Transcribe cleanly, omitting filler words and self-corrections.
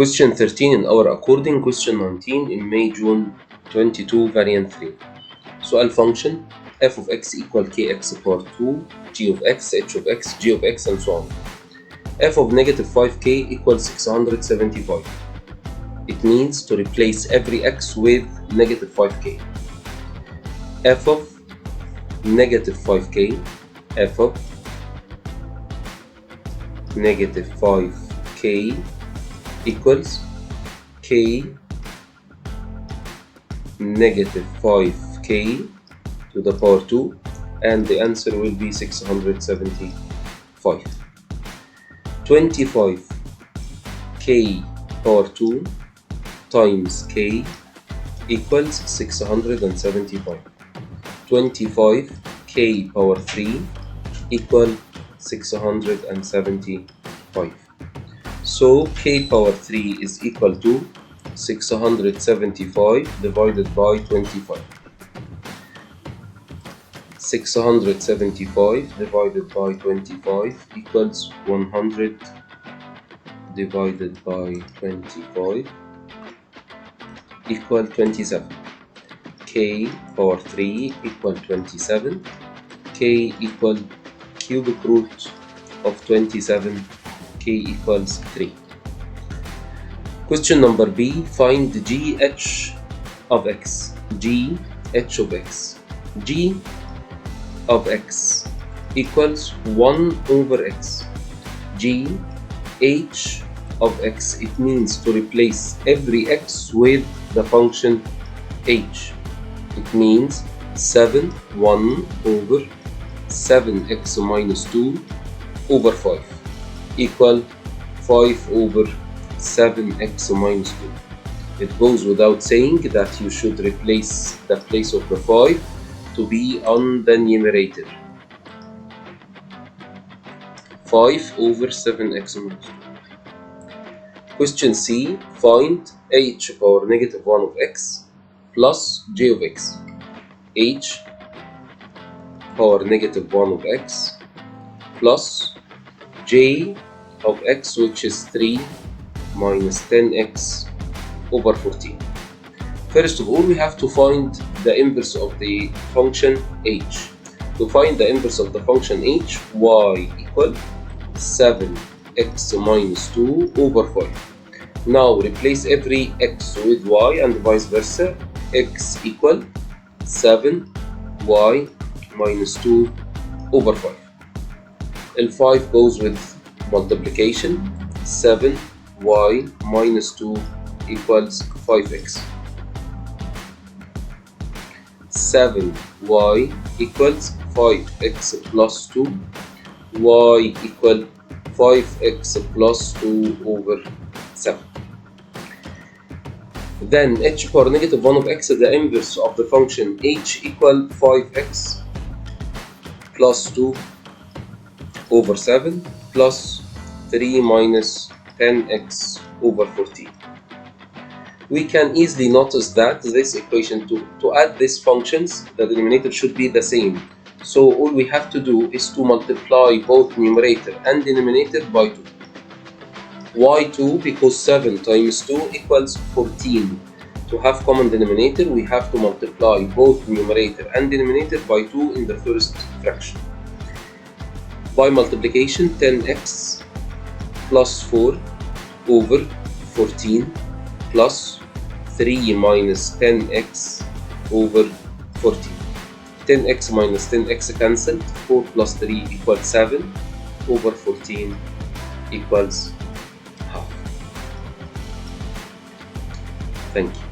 Question 13 in our according, question 19 in May June 22 variant 3. سؤال function f of x equal kx power 2 g of x h of x g of x and so on. f of negative 5k equals 675. It means to replace every x with negative 5k. f of negative 5k, f of negative 5k equals k negative 5k to the power 2, and the answer will be 675. 25k power 2 times k equals 675. 25k power 3 equal 675. So k power 3 is equal to 675 divided by 25. 675 divided by 25 equals 100 divided by 25 equal 27. K power 3 equal 27. K equal cubic root of 27. K equals 3. Question number B. Find GH of x. GH of x. G of x equals 1 over x. G h of x, it means to replace every x with the function h. It means 7 1 over 7x minus 2 over 5 equal 5 over 7x minus 2. It goes without saying that you should replace the place of the 5 to be on the numerator. 5 over 7x minus 2. Question C. Find h power negative 1 of x plus j of x. h power negative 1 of x plus j of x, which is 3 minus 10x over 14. First of all, we have to find the inverse of the function h. To find the inverse of the function h, y equal 7x minus 2 over 5. Now replace every x with y and vice versa. X equal 7y minus 2 over 5. L5 goes with multiplication. 7y minus 2 equals 5x. 7y equals 5x plus 2. Y equal 5x plus 2 over 7. Then h power negative 1 of x, the inverse of the function h equal 5x plus 2 over 7 plus 3 minus 10x over 14. We can easily notice that this equation, to add these functions, the denominator should be the same. So all we have to do is to multiply both numerator and denominator by 2. Why 2? Because 7 times 2 equals 14. To have common denominator, we have to multiply both numerator and denominator by 2 in the first fraction. By multiplication, 10x plus 4 over 14 plus 3 minus 10x over 14. 10x minus 10x cancelled. 4 plus 3 equals 7 over 14 equals half. Thank you.